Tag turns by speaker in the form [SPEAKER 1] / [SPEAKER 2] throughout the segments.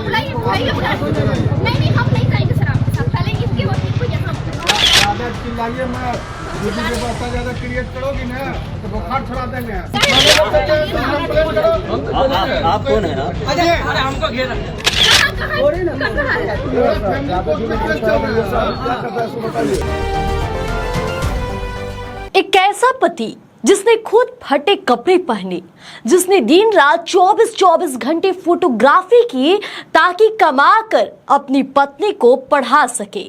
[SPEAKER 1] बुलाइए बुलाइए नहीं हम नहीं जाएंगे सर आपके साथ। पहले इसके वकील को यहाँ
[SPEAKER 2] ज्यादा चिल्लाइए मत। दूसरी के व्यवस्था ज्यादा क्रिएट करोगी ना तो बुखार छुड़ा देंगे।
[SPEAKER 3] आप कौन है?
[SPEAKER 2] अरे
[SPEAKER 3] हमको घेर
[SPEAKER 4] एक ऐसा पति जिसने खुद फटे कपड़े पहने, जिसने दिन रात 24-24 घंटे फोटोग्राफी की ताकि कमाकर अपनी पत्नी को पढ़ा सके,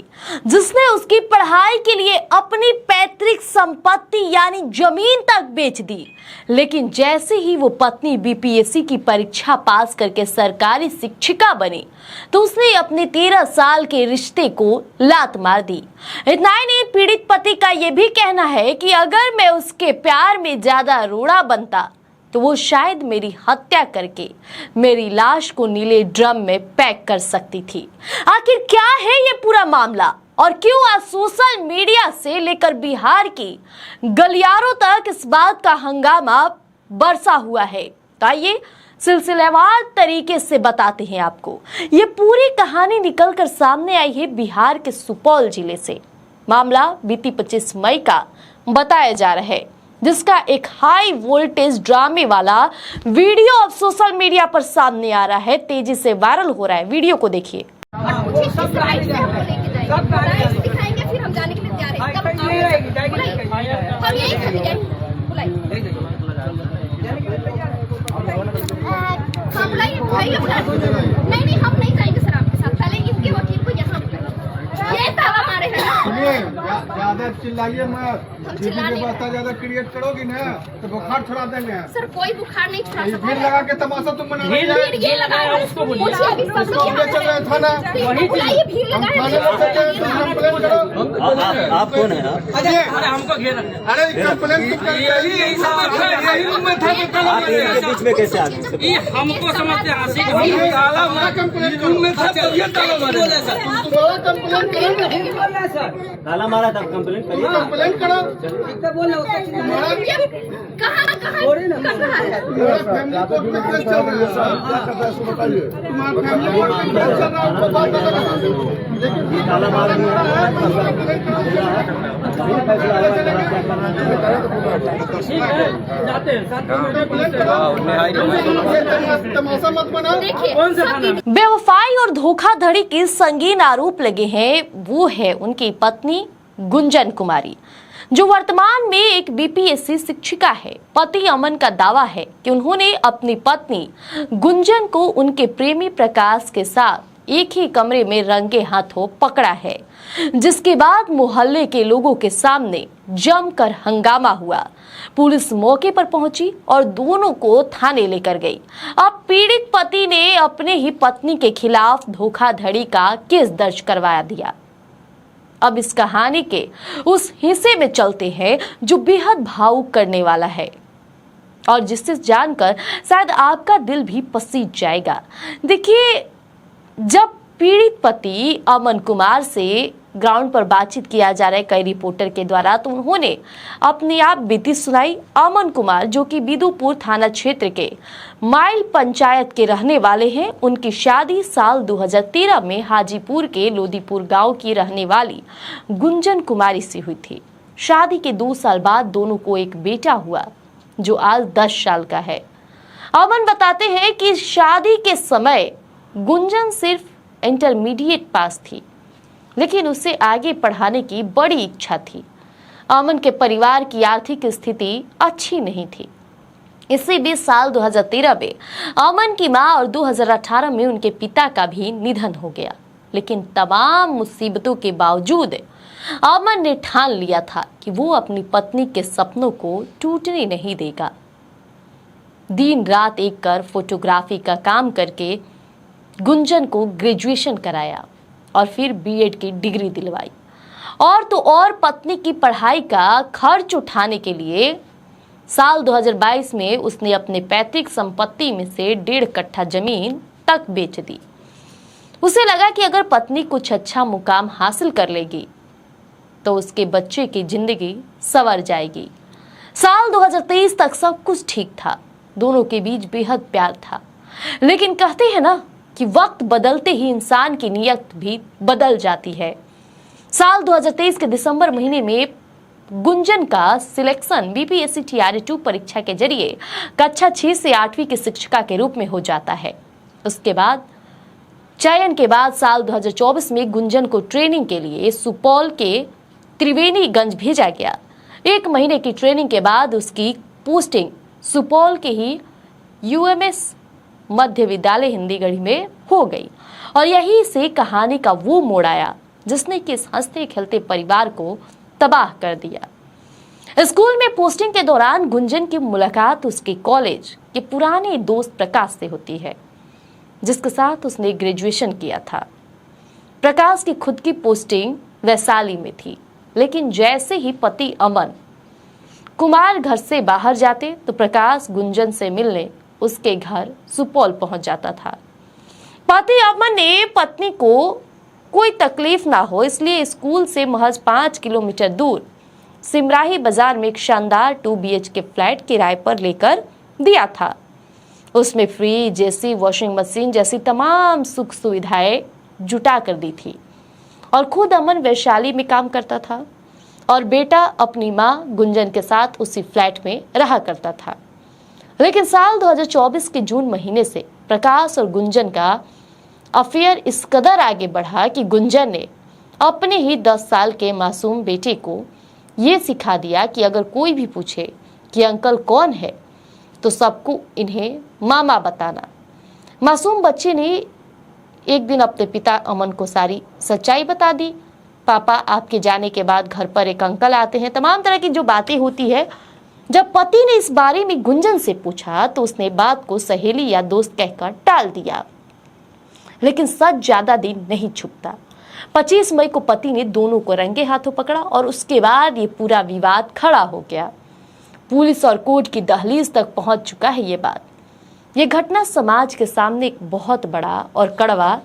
[SPEAKER 4] जिसने उसकी पढ़ाई के लिए अपनी पैतृक संपत्ति यानी जमीन तक बेच दी, लेकिन जैसे ही वो पत्नी बीपीएससी की परीक्षा पास करके सरकारी शिक्षिका बनी तो उसने अपने 13 साल के रिश्ते को लात मार दी। इतना ही नहीं, पीड़ित पति का यह भी कहना है कि अगर मैं उसके प्यार में ज्यादा रोड़ा बनता तो वो शायद मेरी हत्या करके मेरी लाश को नीले ड्रम में पैक कर सकती थी। आखिर क्या है ये पूरा मामला और क्यों आज सोशल मीडिया से लेकर बिहार की गलियारों तक इस बात का हंगामा बरसा हुआ है? तो आइए सिलसिलेवार तरीके से बताते हैं आपको। ये पूरी कहानी निकलकर सामने आई है बिहार के सुपौल जिले से। मामला बीती 25 मई का बताया जा रहा है, जिसका एक हाई वोल्टेज ड्रामे वाला वीडियो अब सोशल मीडिया पर सामने आ रहा है, तेजी से वायरल हो रहा है। वीडियो को देखिए।
[SPEAKER 1] दिखाएंगे फिर हम जाने के लिए तैयार हैं। हम यही चले बुलाइए नहीं हम नहीं जाएंगे सर आपके साथ। पहले इसके वकील को यहाँ बुलाइए। ये ताला मारे हैं।
[SPEAKER 2] ज्यादा चिल्लाइए मत। दूसरी के व्यवस्था ज्यादा क्रिएट करोगी ना तो बुखार छुड़ा देंगे।
[SPEAKER 1] सर कोई बुखार नहीं छुड़ा सकता।
[SPEAKER 2] भीड़ लगा के तमाशा तुम मना रही है।
[SPEAKER 1] ये लगा है उसको बोलिए।
[SPEAKER 2] चल रहे थाना
[SPEAKER 1] बुलाइए, भीड़ लगा है।
[SPEAKER 3] आप कौन है?
[SPEAKER 2] अरे
[SPEAKER 3] हमको घेर
[SPEAKER 2] अरे कंप्लेंट
[SPEAKER 3] आप इनके बीच में कैसे आ गए?
[SPEAKER 5] हमको समझते
[SPEAKER 3] ताला मारा था, कंप्लेंट करिए।
[SPEAKER 2] कंप्लेंट करो।
[SPEAKER 3] ताला मारा
[SPEAKER 2] तमाशा मत बना।
[SPEAKER 4] बेवफाई और धोखाधड़ी के संगीन आरोप लगे हैं, वो है उनकी पत्नी गुंजन कुमारी, जो वर्तमान में एक बीपीएससी शिक्षिका है। पति अमन का दावा है कि उन्होंने अपनी पत्नी गुंजन को उनके प्रेमी प्रकाश के साथ एक ही कमरे में रंगे हाथों पकड़ा है, जिसके बाद मोहल्ले के लोगों के सामने जमकर हंगामा हुआ। पुलिस मौके पर पहुंची और दोनों को थाने लेकर गई। अब पीड़ित पति ने अपने ही पत्नी के खिलाफ धोखाधड़ी का केस दर्ज करवा दिया। अब इस कहानी के उस हिस्से में चलते हैं जो बेहद भावुक करने वाला है और जिससे जानकर शायद आपका दिल भी पसीज जाएगा। देखिए, जब पीड़ित पति अमन कुमार से ग्राउंड पर बातचीत किया जा रहा है कई रिपोर्टर के द्वारा, तो उन्होंने अपनी आप बीती सुनाई। अमन कुमार जो कि बिदुपुर थाना क्षेत्र के माइल पंचायत के रहने वाले हैं, उनकी शादी साल 2013 में हाजीपुर के लोदीपुर गांव की रहने वाली गुंजन कुमारी से हुई थी। शादी के 2 साल बाद दोनों को एक बेटा हुआ जो आज 10 साल का है। अमन बताते हैं कि शादी के समय गुंजन सिर्फ इंटरमीडिएट पास थी, लेकिन उसे आगे पढ़ाने की बड़ी इच्छा थी। अमन के परिवार की आर्थिक स्थिति अच्छी नहीं थी। इसी बीच साल 2013 में अमन की मां और 2018 में उनके पिता का भी निधन हो गया। लेकिन तमाम मुसीबतों के बावजूद अमन ने ठान लिया था कि वो अपनी पत्नी के सपनों को टूटने नहीं देगा। दिन रात एक कर फोटोग्राफी का काम करके गुंजन को ग्रेजुएशन कराया और फिर बीएड की डिग्री दिलवाई। और तो और पत्नी की पढ़ाई का खर्च उठाने के लिए साल 2022 में उसने अपने पैतृक संपत्ति में से 1.5 कट्ठा जमीन तक बेच दी। उसे लगा कि अगर पत्नी कुछ अच्छा मुकाम हासिल कर लेगी तो उसके बच्चे की जिंदगी संवर जाएगी। साल 2023 तक सब कुछ ठीक था, दोनों के बीच बेहद प्यार था। लेकिन कहते हैं ना, कि वक्त बदलते ही इंसान की नीयत भी बदल जाती है। साल 2023 के दिसंबर महीने में गुंजन का सिलेक्शन बीपीएससी टीआरई 2 परीक्षा के जरिए कक्षा 6 से 8वीं की शिक्षिका के रूप में हो जाता है। उसके बाद चयन के बाद साल 2024 में गुंजन को ट्रेनिंग के लिए सुपौल के त्रिवेणीगंज भेजा गया। 1 महीने की ट्रेनिंग के बाद उसकी पोस्टिंग सुपौल के ही यूएमएस मध्य विद्यालय हिंदीगढ़ी में हो गई और यही से कहानी का वो मोड़ आया जिसने कि इस हंसते खेलते परिवार को तबाह कर दिया। स्कूल में पोस्टिंग के दौरान गुंजन की मुलाकात उसके कॉलेज के पुराने दोस्त प्रकाश से होती है, जिसके साथ उसने ग्रेजुएशन किया था। प्रकाश की खुद की पोस्टिंग वैशाली में थी, लेकिन जैसे ही पति अमन कुमार घर से बाहर जाते तो प्रकाश गुंजन से मिलने उसके घर सुपौल पहुंच जाता था। पति अमन ने पत्नी को कोई तकलीफ ना हो इसलिए स्कूल से महज 5 किलोमीटर दूर सिमराही बाजार में एक शानदार 2 BHK फ्लैट किराए पर लेकर दिया था। उसमें फ्रिज, एसी, वॉशिंग मशीन जैसी तमाम सुख सुविधाएं जुटा कर दी थी और खुद अमन वैशाली में काम करता था और बेटा अपनी मां गुंजन के साथ उसी फ्लैट में रहा करता था। लेकिन साल 2024 के जून महीने से प्रकाश और गुंजन का अफेयर इस कदर आगे बढ़ा कि गुंजन ने अपने ही 10 साल के मासूम बेटे को ये सिखा दिया कि अगर कोई भी पूछे कि अंकल कौन है तो सबको इन्हें मामा बताना। मासूम बच्चे ने एक दिन अपने पिता अमन को सारी सच्चाई बता दी। पापा, आपके जाने के बाद घर पर एक अंकल आते हैं, तमाम तरह की जो बातें होती है। जब पति ने इस बारे में गुंजन से पूछा तो उसने बात को सहेली या दोस्त कहकर टाल दिया, लेकिन सच ज्यादा दिन नहीं छुपता। 25 मई को पति ने दोनों को रंगे हाथों पकड़ा और उसके बाद ये पूरा विवाद खड़ा हो गया। पुलिस और कोर्ट की दहलीज तक पहुंच चुका है ये बात। ये घटना समाज के सामने एक बहुत बड़ा और कड़वा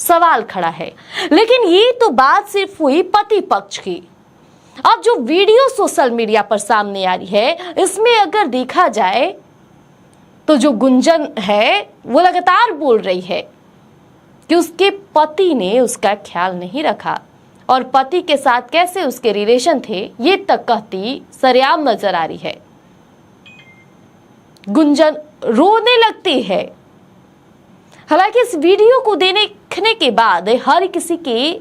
[SPEAKER 4] सवाल खड़ा है। लेकिन ये तो बात सिर्फ हुई पति पक्ष की। अब जो वीडियो सोशल मीडिया पर सामने आ रही है, इसमें अगर देखा जाए तो जो गुंजन है वो लगातार बोल रही है कि उसके पति ने उसका ख्याल नहीं रखा और पति के साथ कैसे उसके रिलेशन थे ये तक कहती सरेआम नजर आ रही है। गुंजन रोने लगती है। हालांकि इस वीडियो को देखने के बाद हर किसी के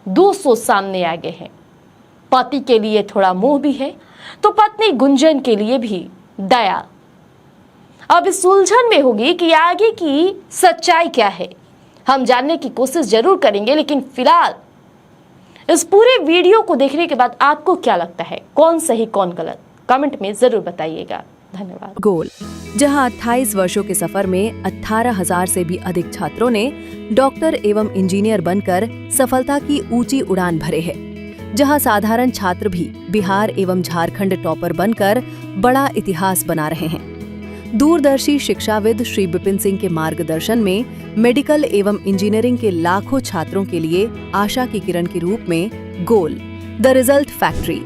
[SPEAKER 4] 2 सोच सामने आ गए हैं। पति के लिए थोड़ा मोह भी है तो पत्नी गुंजन के लिए भी दया। अब इस उलझन में होगी कि आगे की सच्चाई क्या है, हम जानने की कोशिश जरूर करेंगे। लेकिन फिलहाल इस पूरे वीडियो को देखने के बाद आपको क्या लगता है, कौन सही कौन गलत, कमेंट में जरूर बताइएगा। धन्यवाद।
[SPEAKER 5] गोल, जहां 28 वर्षों के सफर में 18,000 से भी अधिक छात्रों ने डॉक्टर एवं इंजीनियर बनकर सफलता की ऊंची उड़ान भरे है, जहां साधारण छात्र भी बिहार एवं झारखंड टॉपर बनकर बड़ा इतिहास बना रहे हैं। दूरदर्शी शिक्षाविद श्री विपिन सिंह के मार्गदर्शन में मेडिकल एवं इंजीनियरिंग के लाखों छात्रों के लिए आशा की किरण के रूप में गोल, द रिजल्ट फैक्ट्री